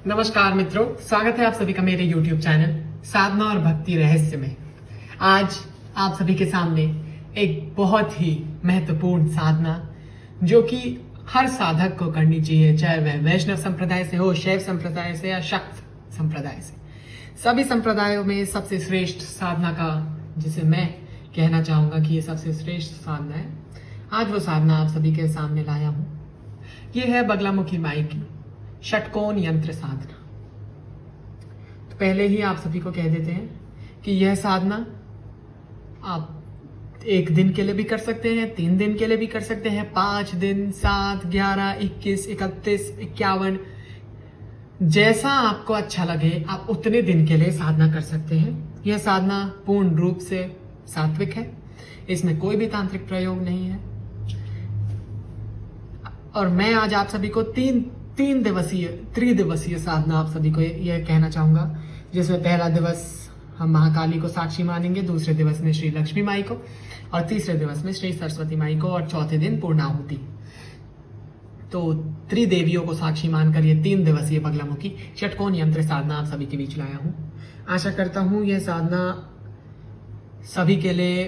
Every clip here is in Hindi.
नमस्कार मित्रों, स्वागत है आप सभी का मेरे YouTube चैनल साधना और भक्ति रहस्य में। आज आप सभी के सामने एक बहुत ही महत्वपूर्ण साधना जो कि हर साधक को करनी चाहिए, चाहे वह वैष्णव संप्रदाय से हो, शैव संप्रदाय से या शाक्त संप्रदाय से। सभी संप्रदायों में सबसे श्रेष्ठ साधना का जिसे मैं कहना चाहूंगा कि ये सबसे श्रेष्ठ साधना है, आज वो साधना आप सभी के सामने लाया हूं। ये है बगलामुखी माई की षटकोण यंत्र साधना। तो पहले ही आप सभी को कह देते हैं कि यह साधना आप 1 दिन के लिए भी कर सकते हैं, 3 दिन के लिए भी कर सकते हैं, 5 दिन, 7, 11, 21, 31, 51, जैसा आपको अच्छा लगे आप उतने दिन के लिए साधना कर सकते हैं। यह साधना पूर्ण रूप से सात्विक है, इसमें कोई भी तांत्रिक प्रयोग नहीं है। और मैं आज आप सभी को त्रिदिवसीय साधना आप सभी को यह कहना चाहूंगा, जिसमें पहला दिवस हम महाकाली को साक्षी मानेंगे, दूसरे दिवस में श्री लक्ष्मी माई को, और तीसरे दिवस में श्री सरस्वती माई को, और चौथे दिन पूर्णाहुति। तो त्रिदेवियों को साक्षी मानकर ये 3 दिवसीय बगलामुखी षटकोण यंत्र साधना आप सभी के बीच लाया हूं। आशा करता हूं यह साधना सभी के लिए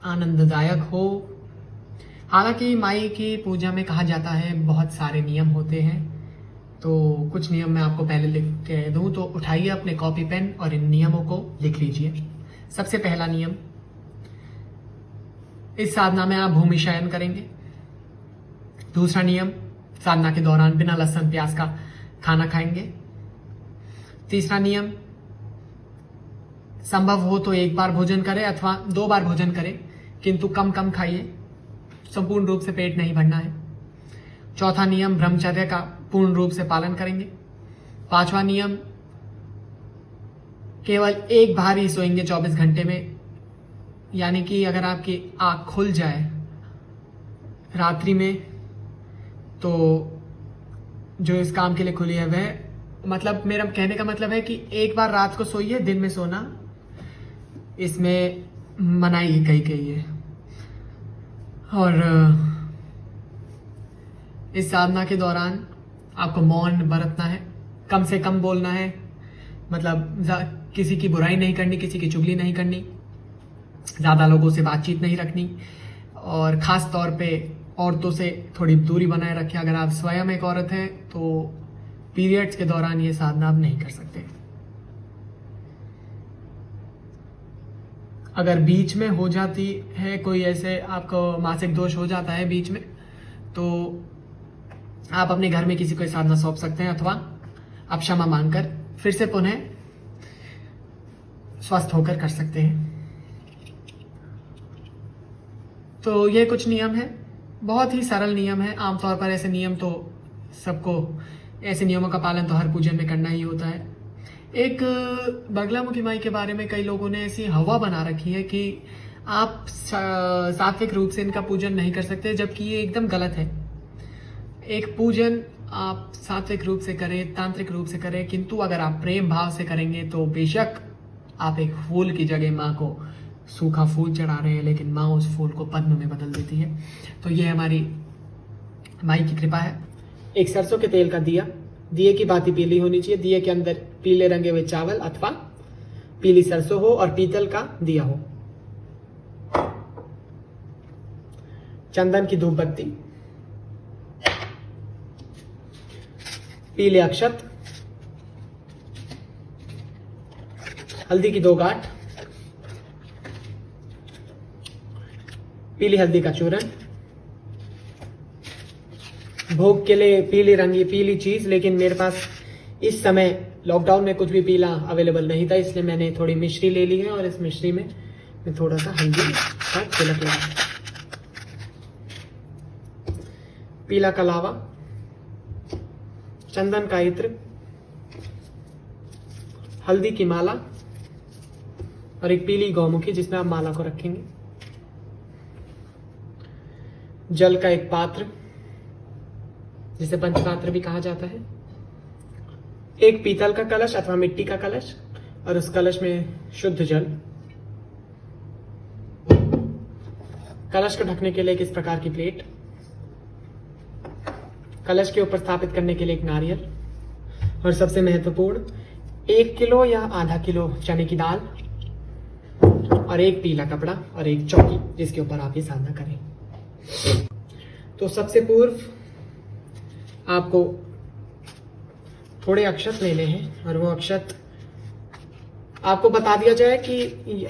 आनंददायक हो। हालांकि माई की पूजा में कहा जाता है बहुत सारे नियम होते हैं, तो कुछ नियम मैं आपको पहले लिख के दूं, तो उठाइए अपने कॉपी पेन और इन नियमों को लिख लीजिए। सबसे पहला नियम, इस साधना में आप भूमि शयन करेंगे। दूसरा नियम, साधना के दौरान बिना लहसुन प्याज का खाना खाएंगे। तीसरा नियम, संभव हो तो 1 बार भोजन करें अथवा 2 बार भोजन करें, किंतु कम कम खाइए, संपूर्ण रूप से पेट नहीं भरना है। चौथा नियम, ब्रह्मचर्य का पूर्ण रूप से पालन करेंगे। 5वां नियम, केवल 1 बार ही सोएंगे 24 घंटे में, यानी कि अगर आपकी आंख खुल जाए रात्रि में, तो जो इस काम के लिए खुली है वह, मतलब मेरा कहने का मतलब है कि 1 बार रात को सोइए, दिन में सोना इसमें मनाही गई है। और इस साधना के दौरान आपको मौन बरतना है, कम से कम बोलना है, मतलब किसी की बुराई नहीं करनी, किसी की चुगली नहीं करनी, ज़्यादा लोगों से बातचीत नहीं रखनी, और ख़ास तौर पे औरतों से थोड़ी दूरी बनाए रखें। अगर आप स्वयं एक औरत हैं तो पीरियड्स के दौरान ये साधना आप नहीं कर सकते। अगर बीच में हो जाती है कोई, ऐसे आपको मासिक दोष हो जाता है बीच में, तो आप अपने घर में किसी को साधना सौंप सकते हैं, अथवा आप क्षमा मांगकर फिर से पुनः स्वस्थ होकर कर सकते हैं। तो ये कुछ नियम है, बहुत ही सरल नियम है। आमतौर पर ऐसे नियम तो सबको, ऐसे नियमों का पालन तो हर पूजन में करना ही होता है। एक बगलामुखी माई के बारे में कई लोगों ने ऐसी हवा बना रखी है कि आप सात्विक रूप से इनका पूजन नहीं कर सकते, जबकि ये एकदम गलत है। एक पूजन आप सात्विक रूप से करें, तांत्रिक रूप से करें, किंतु अगर आप प्रेम भाव से करेंगे तो बेशक आप एक फूल की जगह माँ को सूखा फूल चढ़ा रहे हैं, लेकिन माँ उस फूल को पद्म में बदल देती है। तो ये हमारी माई की कृपा है। एक सरसों के तेल का दिया, दिए की बाती पीली होनी चाहिए, दिए के अंदर पीले रंगे हुए चावल अथवा पीली सरसों हो, और पीतल का दिया हो। चंदन की धूप बत्ती, पीले अक्षत, हल्दी की 2 गांठ, पीली हल्दी का चूरन, भोग के लिए पीली चीज, लेकिन मेरे पास इस समय लॉकडाउन में कुछ भी पीला अवेलेबल नहीं था, इसलिए मैंने थोड़ी मिश्री ले ली है, और इस मिश्री में मैं थोड़ा सा हल्दी का छिलक लगा, पीला कलावा, चंदन का इत्र, हल्दी की माला, और एक पीली गौमुखी जिसमें आप माला को रखेंगे, जल का एक पात्र जिसे पंचपात्र भी कहा जाता है, एक पीतल का कलश अथवा मिट्टी का कलश, और उस कलश में शुद्ध जल, कलश को ढकने के लिए इस प्रकार की प्लेट, कलश के ऊपर स्थापित करने के लिए एक नारियल, और सबसे महत्वपूर्ण 1 किलो या आधा किलो चने की दाल और एक पीला कपड़ा और एक चौकी जिसके ऊपर आप ये साधना करें। तो सबसे पूर्व आपको थोड़े अक्षत लेने हैं और वो अक्षत आपको बता दिया जाए कि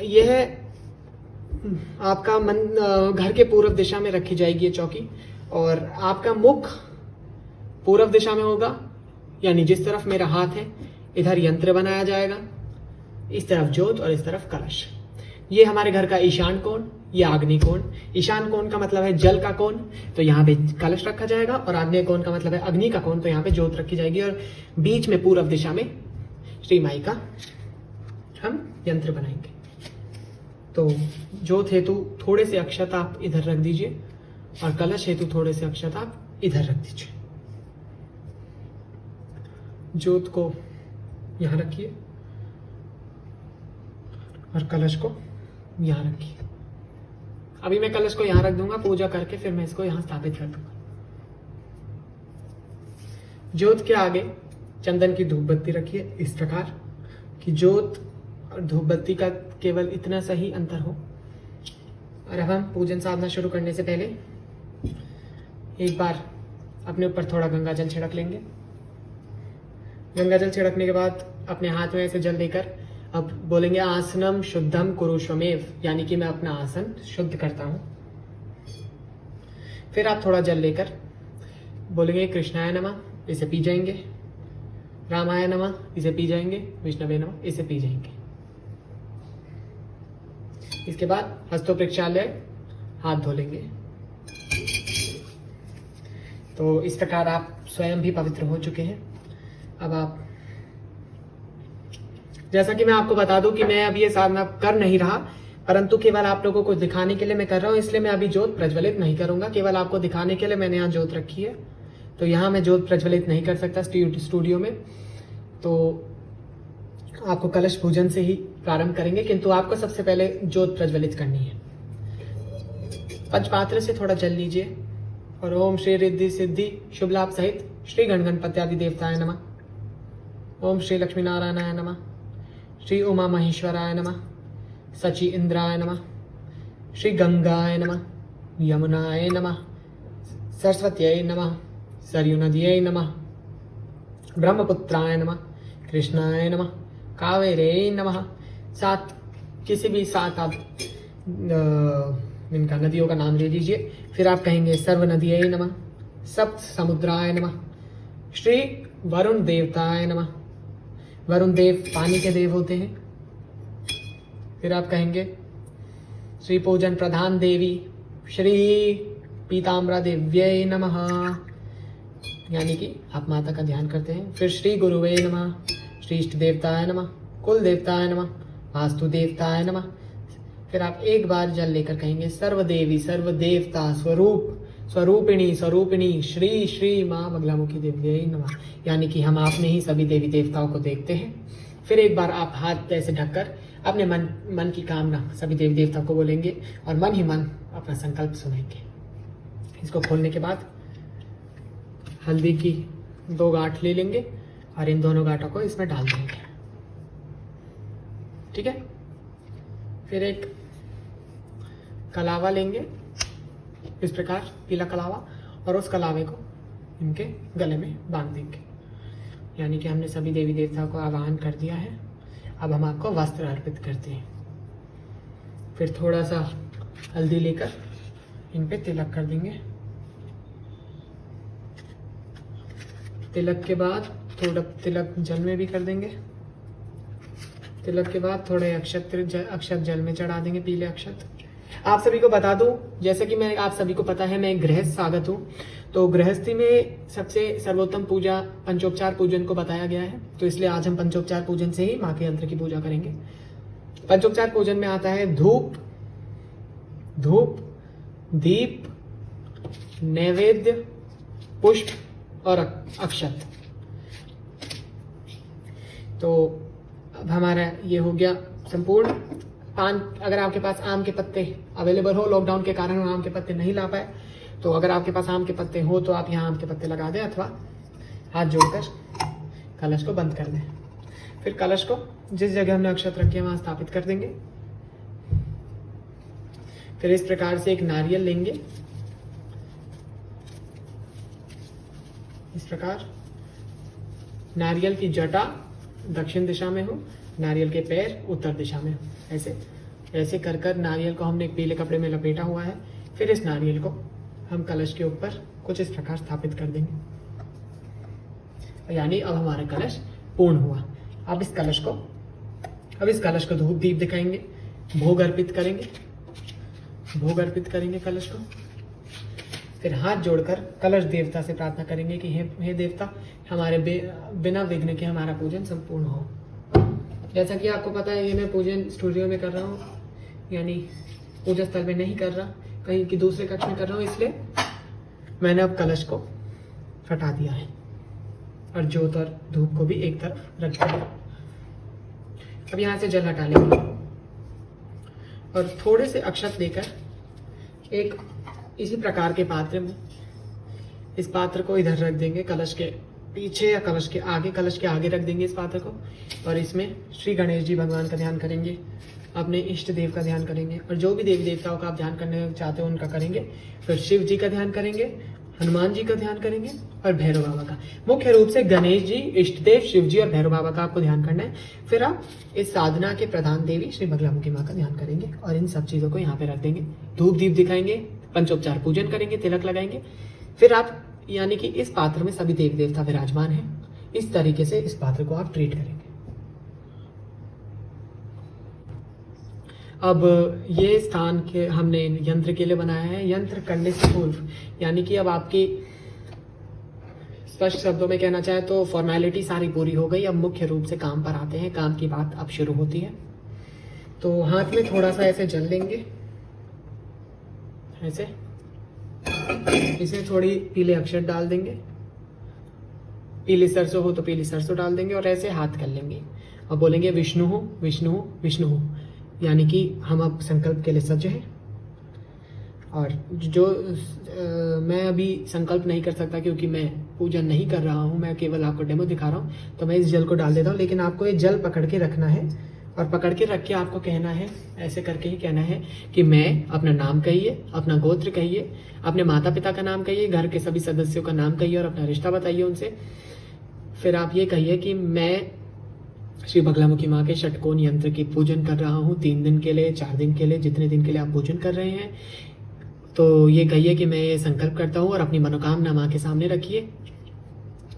यह आपका मन घर के पूर्व दिशा में रखी जाएगी ये चौकी, और आपका मुख पूर्व दिशा में होगा, यानी जिस तरफ मेरा हाथ है इधर यंत्र बनाया जाएगा, इस तरफ ज्योत और इस तरफ कलश। ये हमारे घर का ईशान कोण, ये आग्नेय कोण। ईशान कोण का मतलब है जल का कोण, तो यहाँ पे कलश रखा जाएगा, और आग्नेय कोण का मतलब है अग्नि का कोण, तो यहाँ पे ज्योत रखी जाएगी, और बीच में पूर्व दिशा में श्री माई का हम यंत्र बनाएंगे। तो ज्योत हेतु थोड़े से अक्षत आप इधर रख दीजिए और कलश हेतु थोड़े से अक्षत आप इधर रख दीजिए। ज्योत को यहां रखिए और कलश को यहां रखिए। अभी मैं कलश को यहां रख दूंगा, पूजा करके फिर मैं इसको यहां स्थापित कर दूंगा। ज्योत के आगे चंदन की धूप बत्ती रखिए इस प्रकार कि ज्योत और धूप बत्ती का केवल इतना सा ही अंतर हो। और अब हम पूजन साधना शुरू करने से पहले एक बार अपने ऊपर थोड़ा गंगा जल छिड़क लेंगे। गंगा जल छिड़कने के बाद अपने हाथ में ऐसे जल लेकर अब बोलेंगे आसनम शुद्धम कुरुष्वमेव, यानी कि मैं अपना आसन शुद्ध करता हूं। फिर आप थोड़ा जल लेकर बोलेंगे कृष्णाय नमः, इसे पी जाएंगे, रामाय नमः, इसे पी जाएंगे, विष्णवे नमः, इसे पी जाएंगे। इसके बाद हस्तो प्रक्षालय हाथ धो लेंगे। तो इस प्रकार आप स्वयं भी पवित्र हो चुके हैं। अब आप, जैसा कि मैं आपको बता दूं कि मैं अभी ये साधना कर नहीं रहा, परंतु केवल आप लोगों को दिखाने के लिए मैं कर रहा हूं, इसलिए मैं अभी ज्योत प्रज्वलित नहीं करूंगा। केवल आपको दिखाने के लिए मैंने यहाँ ज्योत रखी है, तो यहाँ मैं ज्योत प्रज्वलित नहीं कर सकता स्टूडियो में। तो आपको कलश पूजन से ही प्रारंभ करेंगे, किंतु आपको सबसे पहले ज्योत प्रज्वलित करनी है। पंचपात्र से थोड़ा जल लीजिए और ओम श्री रिद्धि सिद्धि शुभ लाभ सहित श्री गणगणपत्यादि देवताय नमः, ओम श्री लक्ष्मी नारायणाय नमः, श्री उमा महेश्वराय नमः, सची इंद्राय नमः, श्री गंगाय नमः, यमुनाय नमः, सरस्वत्यै नमः, सरयू नद्यै नमः, ब्रह्मपुत्राय नमः, कृष्णाय नमः, कावेरे नमः। सात किसी भी सात आप इनका नदियों का नाम ले लीजिए। फिर आप कहेंगे सर्व नदियै नमः, सप्त समुद्राय नमः, श्री वरुण देवताय नमः। वरुण देव पानी के देव होते हैं। फिर आप कहेंगे श्री पूजन प्रधान देवी श्री पीताम्बरा देव्यै नमः, यानी कि आप माता का ध्यान करते हैं। फिर श्री गुरुवे नमः, श्री इष्ट देवताय नमः, कुल देवताय नमः, वास्तु देवताय नमः। फिर आप एक बार जल लेकर कहेंगे सर्वदेवी सर्वदेवता स्वरूप स्वरूपिणी स्वरूपिणी श्री श्री माँ बगलामुखी देव्यै नमः, यानी कि हम आप में ही सभी देवी देवताओं को देखते हैं। फिर एक बार आप हाथ ऐसे ढककर अपने मन की कामना सभी देवी देवताओं को बोलेंगे और मन ही मन अपना संकल्प सुनेंगे। इसको खोलने के बाद हल्दी की 2 गांठ ले लेंगे और इन दोनों गांठों को इसमें डाल देंगे। ठीक है। फिर एक कलावा लेंगे इस प्रकार, पीला कलावा, और उस कलावे को इनके गले में बांध देंगे, यानी कि हमने सभी देवी देवताओं को आवाहन कर दिया है। अब हम आपको वस्त्र अर्पित करते हैं। फिर थोड़ा सा हल्दी लेकर इन पे तिलक कर देंगे। तिलक के बाद थोड़ा तिलक जल में भी कर देंगे। तिलक के बाद थोड़े अक्षत जल में चढ़ा देंगे, पीले अक्षत। आप सभी को बता दूं, जैसे कि मैं आप सभी को पता है मैं एक गृहस्थ साधक हूं, तो गृहस्थी में सबसे सर्वोत्तम पूजा पंचोपचार पूजन को बताया गया है, तो इसलिए आज हम पंचोपचार पूजन से ही माँ के यंत्र की पूजा करेंगे। पंचोपचार पूजन में आता है धूप, दीप, नैवेद्य, पुष्प और अक्षत। तो अब हमारा ये हो गया संपूर्ण। अगर आपके पास आम के पत्ते अवेलेबल हो, लॉकडाउन के कारण हम आम के पत्ते नहीं ला पाए, तो अगर आपके पास आम के पत्ते हो तो आप यहाँ आम के पत्ते लगा दें, अथवा हाथ जोड़कर कलश को बंद कर दें। फिर कलश को जिस जगह हमने अक्षत रखी है वहां स्थापित कर देंगे। फिर इस प्रकार से एक नारियल लेंगे, इस प्रकार नारियल की जटा दक्षिण दिशा में हो, नारियल के पैर उत्तर दिशा में हो। ऐसे ऐसे कर कर नारियल को हमने एक पीले कपड़े में लपेटा हुआ है। फिर इस नारियल को हम कलश के ऊपर कुछ इस प्रकार स्थापित कर देंगे, यानी अब हमारा कलश पूर्ण हुआ। अब इस कलश को धूप दीप दिखाएंगे, भोग अर्पित करेंगे कलश को। फिर हाथ जोड़कर कलश देवता से प्रार्थना करेंगे कि हे देवता, हमारे बिना विघ्न के हमारा पूजन संपूर्ण हो। जैसा कि आपको पता है, ये मैं पूजन स्टूडियो में कर रहा हूँ, यानी पूजा स्थल में नहीं कर रहा, कहीं की दूसरे कक्ष में कर रहा हूँ, इसलिए मैंने अब कलश को हटा दिया है और ज्योत और धूप को भी एक तरफ रख दिया। अब यहाँ से जल हटा लेंगे और थोड़े से अक्षत लेकर एक इसी प्रकार के पात्र में इस पात्र को इधर रख देंगे, कलश के पीछे या कलश के आगे रख देंगे इस पात्र को। और इसमें श्री गणेश जी भगवान का ध्यान करेंगे, अपने इष्ट देव का ध्यान करेंगे, और जो भी देवी देवताओं का आप ध्यान करने चाहते हो उनका करेंगे। फिर शिव जी का ध्यान करेंगे, हनुमान जी का ध्यान करेंगे और भैरव बाबा का। मुख्य रूप से गणेश जी, इष्ट देव, शिव जी और भैरव बाबा का आपको ध्यान करना है। फिर आप इस साधना के प्रधान देवी श्री बगलामुखी माँ का ध्यान करेंगे और इन सब चीजों को यहाँ पे रख देंगे। धूप दीप दिखाएंगे, पंचोपचार पूजन करेंगे, तिलक लगाएंगे। फिर आप, यानी कि इस पात्र में सभी देवी देवता विराजमान हैं, इस तरीके से इस पात्र को आप ट्रीट करेंगे। अब ये स्थान के हमने यंत्र के लिए बनाया है। यंत्र करने से पूर्व, यानी कि अब आपकी स्पष्ट शब्दों में कहना चाहे तो फॉर्मेलिटी सारी पूरी हो गई। अब मुख्य रूप से काम पर आते हैं, काम की बात अब शुरू होती है। तो हाथ में थोड़ा सा ऐसे जल लेंगे, ऐसे इसमें थोड़ी पीले अक्षर डाल देंगे, पीली सरसों हो तो पीली सरसों डाल देंगे और ऐसे हाथ कर लेंगे और बोलेंगे विष्णु हो, विष्णु हो, विष्णु हो, यानी कि हम अब संकल्प के लिए सज्ज हैं। और जो मैं अभी संकल्प नहीं कर सकता क्योंकि मैं पूजन नहीं कर रहा हूँ, मैं केवल आपको डेमो दिखा रहा हूँ, तो मैं इस जल को डाल देता हूँ। लेकिन आपको ये जल पकड़ के रखना है और पकड़ के रख के आपको कहना है, ऐसे करके ही कहना है कि मैं, अपना नाम कहिए, अपना गोत्र कहिए, अपने माता पिता का नाम कहिए, घर के सभी सदस्यों का नाम कहिए और अपना रिश्ता बताइए उनसे। फिर आप ये कहिए कि मैं श्री बगलामुखी माँ के षटकोण यंत्र की पूजन कर रहा हूँ 3 दिन के लिए, 4 दिन के लिए, जितने दिन के लिए आप पूजन कर रहे हैं। तो ये कहिए कि मैं ये संकल्प करता हूँ और अपनी मनोकामना माँ के सामने रखिए।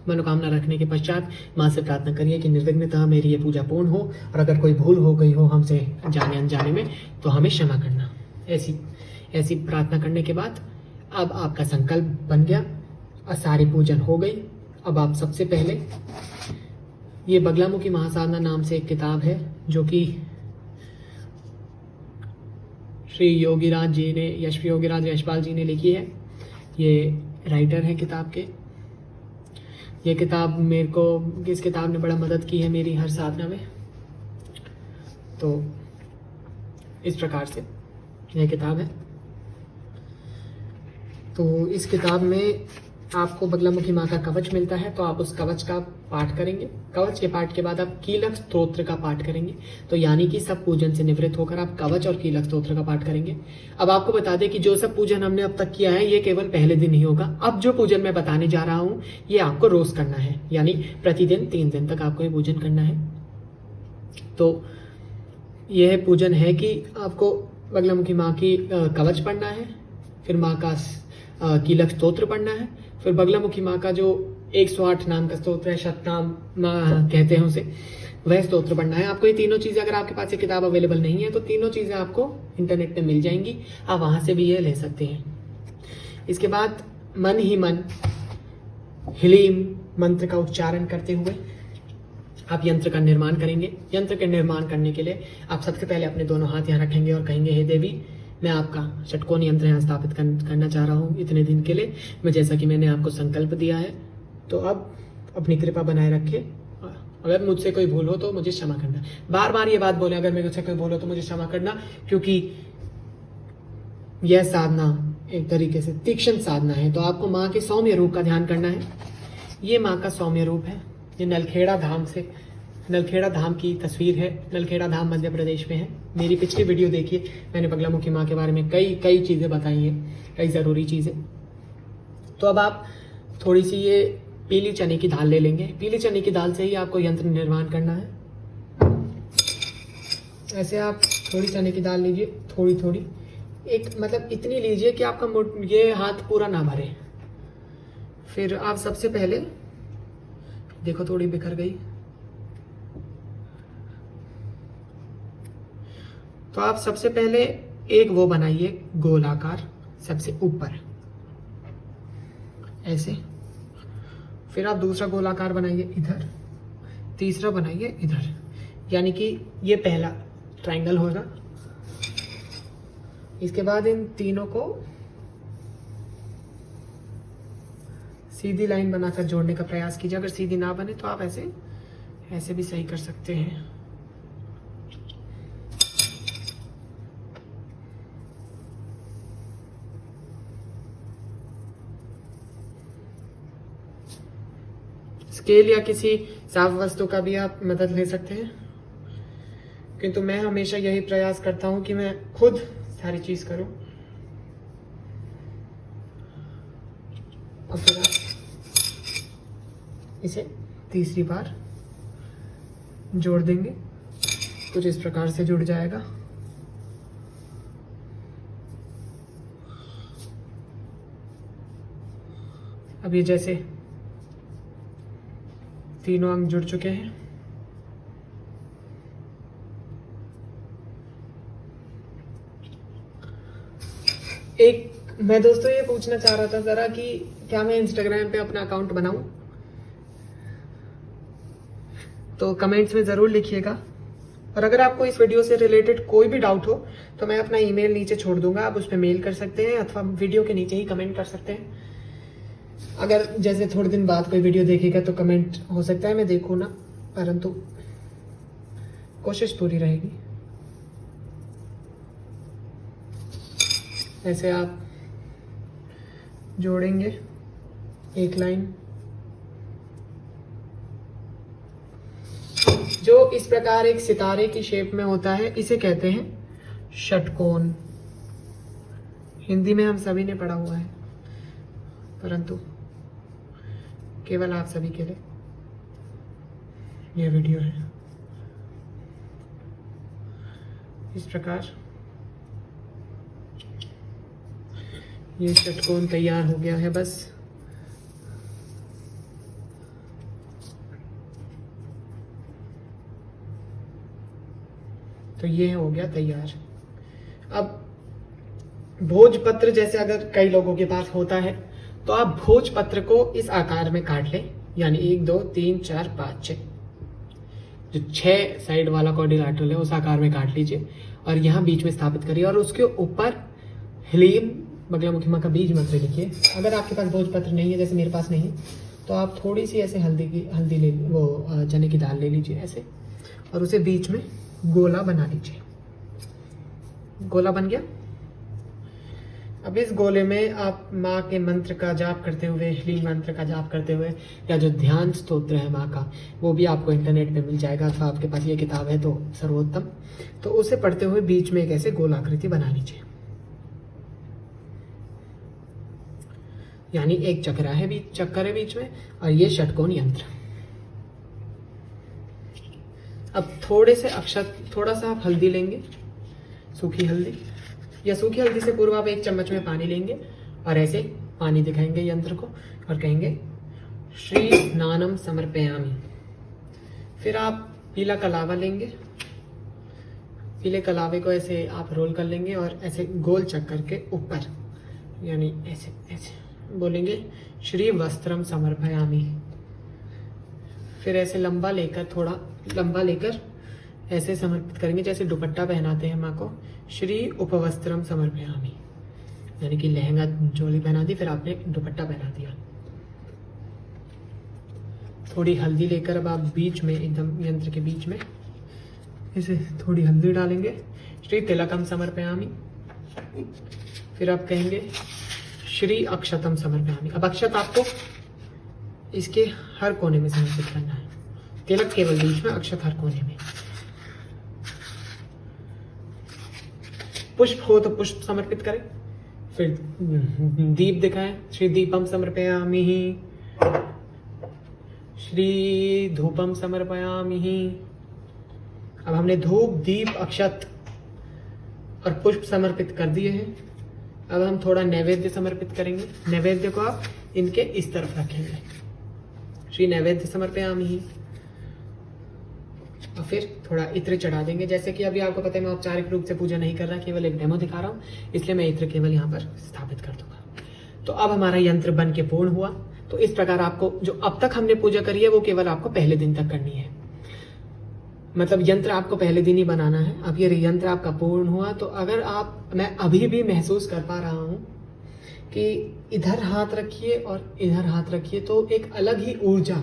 मनोकामना रखने के पश्चात माँ से प्रार्थना करिए कि निर्विघ्नतः मेरी ये पूजा पूर्ण हो और अगर कोई भूल हो गई हो हमसे जाने अनजाने में तो हमें क्षमा करना। ऐसी प्रार्थना करने के बाद अब आपका संकल्प बन गया और सारी पूजन हो गई। अब आप सबसे पहले, ये बगलामुखी महासाधना नाम से एक किताब है जो कि श्री योगीराज जी ने, योगीराज यशपाल जी ने लिखी है। ये राइटर है किताब के। ये किताब मेरे को, इस किताब ने बड़ा मदद की है मेरी हर साधना में। तो इस प्रकार से यह किताब है। तो इस किताब में आपको बगलामुखी माँ का कवच मिलता है, तो आप उस कवच का पाठ करेंगे। कवच के पाठ के बाद आप कीलक स्तोत्र का पाठ करेंगे। तो यानी कि सब पूजन से निवृत्त होकर आप कवच और कीलक स्तोत्र का पाठ करेंगे। अब आपको बता दें कि जो सब पूजन हमने अब तक किया है ये केवल पहले दिन ही होगा। अब जो पूजन मैं बताने जा रहा हूँ ये आपको रोज करना है, यानी प्रतिदिन 3 दिन तक आपको ये पूजन करना है। तो यह पूजन है कि आपको बगलामुखी माँ की कवच पढ़ना है, फिर माँ का कीलक स्तोत्र पढ़ना है, फिर बगलामुखी माँ का जो 108 नाम का स्तोत्र है, शतनाम कहते हैं उसे, वह स्तोत्र पढ़ना है आपको। ये तीनों चीजें, अगर आपके पास ये किताब अवेलेबल नहीं है तो तीनों चीजें आपको इंटरनेट पे मिल जाएंगी, आप वहां से भी ये ले सकते हैं। इसके बाद मन ही मन ह्लीम मंत्र का उच्चारण करते हुए आप यंत्र का निर्माण करेंगे। यंत्र के निर्माण करने के लिए आप सबसे पहले अपने दोनों हाथ यहाँ रखेंगे और कहेंगे, हे देवी, मैं आपका षटकोण यंत्र यहाँ स्थापित करना चाह रहा हूँ इतने दिन के लिए, मैं जैसा कि मैंने आपको संकल्प दिया है। तो अब अपनी कृपा बनाए रखिए। अगर मुझसे कोई भूल हो तो मुझे क्षमा करना। बार बार ये बात बोले, अगर मेरे से कोई भूल हो तो मुझे क्षमा करना, क्योंकि यह साधना एक तरीके से तीक्ष्ण साधना है। तो आपको माँ के सौम्य रूप का ध्यान करना है। ये माँ का सौम्य रूप है, ये नलखेड़ा धाम की तस्वीर है। नलखेड़ा धाम मध्य प्रदेश में है। मेरी पिछली वीडियो देखिए, मैंने बगलामुखी माँ के बारे में कई चीज़ें बताई हैं, कई ज़रूरी चीज़ें। तो अब आप थोड़ी सी ये पीली चने की दाल ले लेंगे। पीली चने की दाल से ही आपको यंत्र निर्माण करना है। ऐसे आप थोड़ी चने की दाल लीजिए, थोड़ी एक मतलब इतनी लीजिए कि आपका ये हाथ पूरा ना भरे। फिर आप सबसे पहले देखो, थोड़ी बिखर गई। तो आप सबसे पहले एक वो बनाइए गोलाकार सबसे ऊपर ऐसे। फिर आप दूसरा गोलाकार बनाइए इधर, तीसरा बनाइए इधर, यानी कि ये पहला ट्रायंगल होगा। इसके बाद इन तीनों को सीधी लाइन बनाकर जोड़ने का प्रयास कीजिए। अगर सीधी ना बने तो आप ऐसे भी सही कर सकते हैं। स्केल या किसी साफ वस्तु का भी आप मदद ले सकते हैं, किंतु मैं हमेशा यही प्रयास करता हूं कि मैं खुद सारी चीज करूं। और फिर आप इसे तीसरी बार जोड़ देंगे, कुछ इस प्रकार से जुड़ जाएगा। अब ये जैसे तीनों अंग जुड़ चुके हैं। मैं दोस्तों ये पूछना चाह रहा था जरा कि क्या मैं इंस्टाग्राम पे अपना अकाउंट बनाऊं? तो कमेंट्स में ज़रूर लिखिएगा। और अगर आपको इस वीडियो से रिलेटेड कोई भी डाउट हो तो मैं अपना ईमेल नीचे छोड़ दूंगा, आप उस पर मेल कर सकते हैं अथवा वीडियो के नीचे ही कमेंट कर सकते हैं। अगर जैसे थोड़े दिन बाद कोई वीडियो देखेगा तो कमेंट हो सकता है मैं देखूँ ना, परंतु कोशिश पूरी रहेगी। ऐसे आप जोड़ेंगे एक लाइन, जो इस प्रकार एक सितारे की शेप में होता है, इसे कहते हैं षटकोण। हिंदी में हम सभी ने पढ़ा हुआ है, परंतु केवल आप सभी के लिए यह वीडियो है। इस प्रकार ये षटकोण तैयार हो गया है। बस तो ये हो गया तैयार। अब भोजपत्र जैसे अगर कई लोगों के पास होता है तो आप भोजपत्र को इस आकार में काट लें, यानी 1 2 3 4 5 6, जो 6 साइड वाला क्वाड्रिलैटरल है उस आकार में काट लीजिए और यहाँ बीच में स्थापित करिए और उसके ऊपर ह्लीम बगलामुखी माँ का बीज मंत्र लिखिए। अगर आपके पास भोजपत्र नहीं है, जैसे मेरे पास नहीं, तो आप थोड़ी सी ऐसे हल्दी ले वो चने की दाल ले लीजिए ऐसे, और उसे बीच में गोला बना लीजिए। गोला बन गया। अब इस गोले में आप माँ के मंत्र का जाप करते हुए, ह्लीम मंत्र का जाप करते हुए, या जो ध्यान स्तोत्र है माँ का, वो भी आपको इंटरनेट पे मिल जाएगा अथवा आपके पास ये किताब है तो सर्वोत्तम, तो उसे पढ़ते हुए बीच में एक ऐसे गोलाकृति बना लीजिए, यानी एक चक्कर है बीच में, और ये षटकोण यंत्र। अब थोड़ा सा आप हल्दी लेंगे, सूखी हल्दी, या सूखी हल्दी से पूर्व आप 1 चम्मच में पानी लेंगे और ऐसे पानी दिखाएंगे यंत्र को और कहेंगे श्री स्नानम समर्पयामि। फिर आप पीला कलावा लेंगे, पीले कलावे को ऐसे आप रोल कर लेंगे और ऐसे गोल चक्कर के ऊपर, यानी ऐसे बोलेंगे श्री वस्त्रम समर्पयामि। फिर ऐसे थोड़ा लंबा लेकर ऐसे समर्पित करेंगे, जैसे दुपट्टा पहनाते हैं माँ को, श्री उपवस्त्रम समर्पयामि, यानी कि लहंगा चोली पहना दी, फिर आपने दुपट्टा पहना दिया। थोड़ी हल्दी लेकर अब आप बीच में, एकदम यंत्र के बीच में इसे थोड़ी हल्दी डालेंगे, श्री तिलकम समर्पयामि। फिर आप कहेंगे श्री अक्षतम समर्पयामि। अब अक्षत आपको इसके हर कोने में समर्पित करना है। तिलक केवल बीच में, अक्षत हर कोने में। पुष्प हो तो पुष्प समर्पित करें, फिर दीप दिखाएं। श्री दीपम समर्पयामि, श्री धूपम समर्पयामि। अब हमने धूप, दीप, अक्षत और पुष्प समर्पित कर दिए हैं। अब हम थोड़ा नैवेद्य समर्पित करेंगे। नैवेद्य को आप इनके इस तरफ रखेंगे। श्री नैवेद्य समर्पयामि। और फिर थोड़ा इत्र चढ़ा देंगे। जैसे कि अभी आपको पता है मैं औपचारिक रूप से पूजा नहीं कर रहा, केवल एक डेमो दिखा रहा हूँ, इसलिए मैं इत्र केवल यहाँ पर स्थापित कर दूंगा। तो अब हमारा यंत्र बन के पूर्ण हुआ। तो इस प्रकार आपको जो अब तक हमने पूजा करी है वो केवल आपको पहले दिन तक करनी है। मतलब यंत्र आपको पहले दिन ही बनाना है। अब ये यंत्र आपका पूर्ण हुआ। तो अगर मैं अभी भी महसूस कर पा रहा हूँ कि इधर हाथ रखिए और इधर हाथ रखिए, तो एक अलग ही ऊर्जा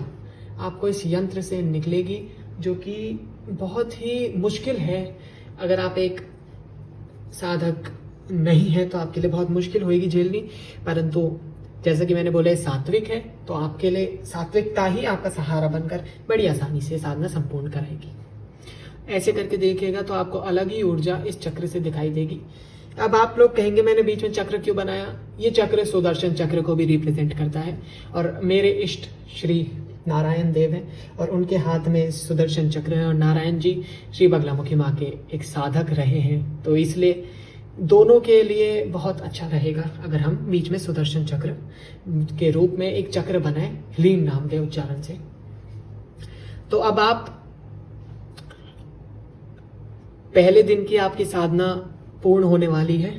आपको इस यंत्र से निकलेगी, जो कि बहुत ही मुश्किल है। अगर आप एक साधक नहीं है तो आपके लिए बहुत मुश्किल होगी झेलनी, परंतु जैसा कि मैंने बोला सात्विक है, तो आपके लिए सात्विकता ही आपका सहारा बनकर बड़ी आसानी से साधना संपूर्ण कराएगी। ऐसे करके देखिएगा तो आपको अलग ही ऊर्जा इस चक्र से दिखाई देगी। अब आप लोग कहेंगे मैंने बीच में चक्र क्यों बनाया? ये चक्र सुदर्शन चक्र को भी रिप्रेजेंट करता है और मेरे इष्ट श्री नारायण देव हैं और उनके हाथ में सुदर्शन चक्र है और नारायण जी श्री बगलामुखी माँ के एक साधक रहे हैं। तो इसलिए दोनों के लिए बहुत अच्छा रहेगा अगर हम बीच में सुदर्शन चक्र के रूप में एक चक्र बनाए ह्लीम नाम के उच्चारण से। तो अब आप पहले दिन की आपकी साधना पूर्ण होने वाली है।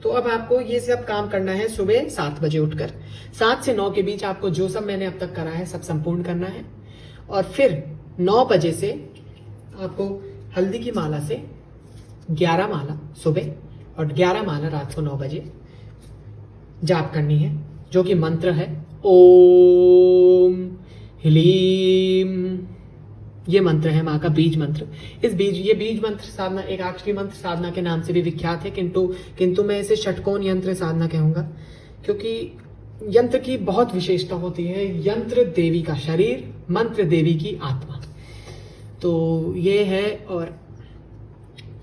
तो अब आपको ये सब काम करना है। सुबह 7 बजे उठकर 7 से 9 के बीच आपको जो सब मैंने अब तक करा है सब संपूर्ण करना है। और फिर 9 बजे से आपको हल्दी की माला से 11 माला सुबह और 11 माला रात को 9 बजे जाप करनी है, जो कि मंत्र है ओम ह्लीम। ये मंत्र है माँ का बीज मंत्र। ये बीज मंत्र साधना एक आक्षरी मंत्र साधना के नाम से भी विख्यात है, किंतु मैं इसे षटकोण यंत्र साधना कहूंगा, क्योंकि यंत्र की बहुत विशेषता होती है। यंत्र देवी का शरीर, मंत्र देवी की आत्मा। तो ये है। और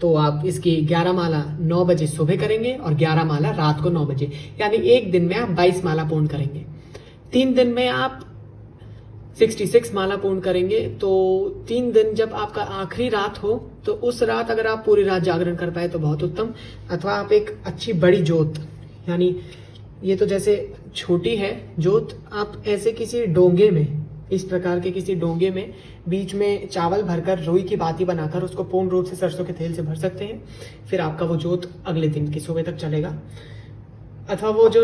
तो आप इसकी 11 माला 9 बजे सुबह करेंगे और 11 माला रात को 9 बजे, यानी एक दिन में आप 22 माला पूर्ण करेंगे। 3 दिन में आप 66 माला पूर्ण करेंगे। तो 3 दिन जब आपका आखिरी रात हो तो उस रात अगर आप पूरी रात जागरण कर पाए तो बहुत उत्तम, अथवा आप एक अच्छी बड़ी जोत, यानी ये तो जैसे छोटी है जोत, आप ऐसे किसी डोंगे में, इस प्रकार के किसी डोंगे में बीच में चावल भरकर रुई की बाती बनाकर उसको पूर्ण रूप से सरसों के तेल से भर सकते हैं। फिर आपका वो जोत अगले दिन की सुबह तक चलेगा। अथवा वो जो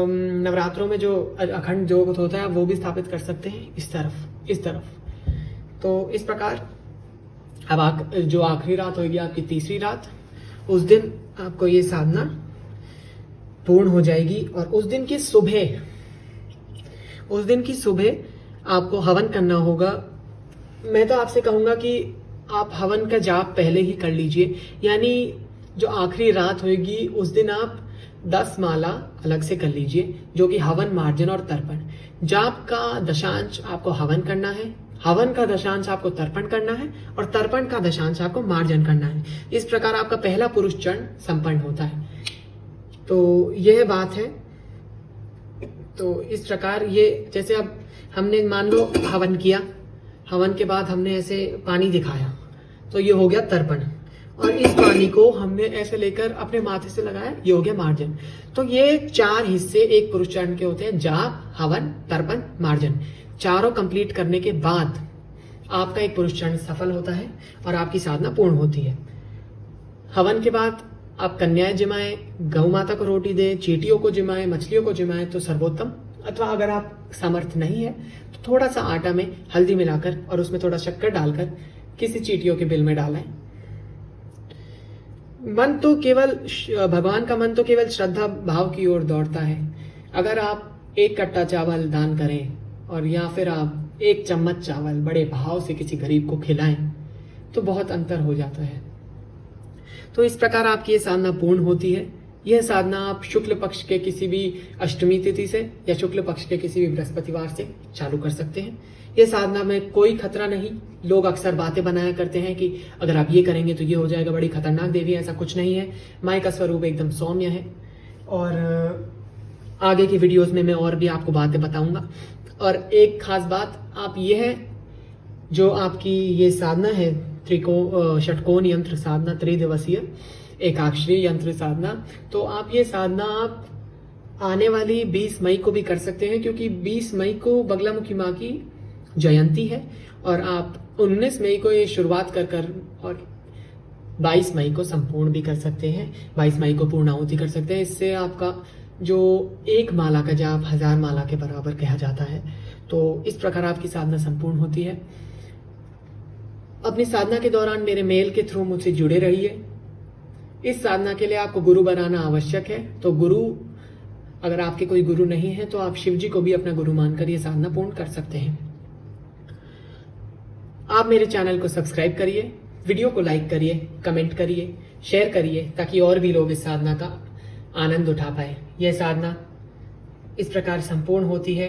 नवरात्रों में जो अखंड जोत होता है वो भी स्थापित कर सकते हैं इस तरफ। तो इस प्रकार अब जो आखिरी रात होगी आपकी तीसरी रात, उस दिन आपको ये साधना पूर्ण हो जाएगी। और उस दिन की सुबह आपको हवन करना होगा। मैं तो आपसे कहूंगा कि आप हवन का जाप पहले ही कर लीजिए, यानी जो आखिरी रात होगी उस दिन आप 10 माला अलग से कर लीजिए, जो कि हवन, मार्जन और तर्पण। जाप का दशांश आपको हवन करना है, हवन का दशांश आपको तर्पण करना है और तर्पण का दशांश आपको मार्जन करना है। इस प्रकार आपका पहला पुरुष चरण संपन्न होता है। तो यह बात है। तो इस प्रकार ये जैसे अब हमने मान लो हवन किया, हवन के बाद हमने ऐसे पानी दिखाया, तो ये हो गया तर्पण। और इस पानी को हमने ऐसे लेकर अपने माथे से लगाया, ये हो गया मार्जन। तो ये 4 हिस्से एक पुरुष चरण के होते हैं, जाप, हवन, तर्पण, मार्जन। चारों कंप्लीट करने के बाद आपका एक पुरुष चरण सफल होता है और आपकी साधना पूर्ण होती है। हवन के बाद आप कन्याएं जिमाएं, गौ माता को रोटी दें, चींटियों को जिमाएं, मछलियों को जिमाएं तो सर्वोत्तम। अथवा अगर आप समर्थ नहीं है तो थोड़ा सा आटा में हल्दी मिलाकर और उसमें थोड़ा शक्कर डालकर किसी चींटियों के बिल में डालें। मन तो केवल भगवान का मन तो केवल श्रद्धा भाव की ओर दौड़ता है। अगर आप एक कट्टा चावल दान करें और या फिर आप 1 चम्मच चावल बड़े भाव से किसी गरीब को खिलाएं तो बहुत अंतर हो जाता है। तो इस प्रकार आपकी ये साधना पूर्ण होती है। यह साधना आप शुक्ल पक्ष के किसी भी अष्टमी तिथि से या शुक्ल पक्ष के किसी भी बृहस्पतिवार से चालू कर सकते हैं। यह साधना में कोई खतरा नहीं। लोग अक्सर बातें बनाया करते हैं कि अगर आप ये करेंगे तो ये हो जाएगा, बड़ी खतरनाक देवी है। ऐसा कुछ नहीं है। माई का स्वरूप एकदम सौम्य है और आगे की वीडियोस में मैं और भी आपको बातें बताऊंगा। और एक खास बात आप ये है, जो आपकी ये साधना है षटकोण यंत्र साधना, त्रिदिवसीय एकाक्षरी यंत्र साधना, तो आप ये साधना आप आने वाली 20 मई को भी कर सकते हैं, क्योंकि 20 मई को बगलामुखी माँ की जयंती है और आप 19 मई को ये शुरुआत कर और 22 मई को संपूर्ण भी कर सकते हैं। 22 मई को पूर्णाहुति कर सकते हैं। इससे आपका जो एक माला का जाप 1000 माला के बराबर कहा जाता है। तो इस प्रकार आपकी साधना संपूर्ण होती है। अपनी साधना के दौरान मेरे मेल के थ्रू मुझसे जुड़े रहिए। इस साधना के लिए आपको गुरु बनाना आवश्यक है। तो गुरु, अगर आपके कोई गुरु नहीं है तो आप शिव जी को भी अपना गुरु मानकर ये साधना पूर्ण कर सकते हैं। आप मेरे चैनल को सब्सक्राइब करिए, वीडियो को लाइक करिए, कमेंट करिए, शेयर करिए, ताकि और भी लोग इस साधना का आनंद उठा पाए। यह साधना इस प्रकार संपूर्ण होती है।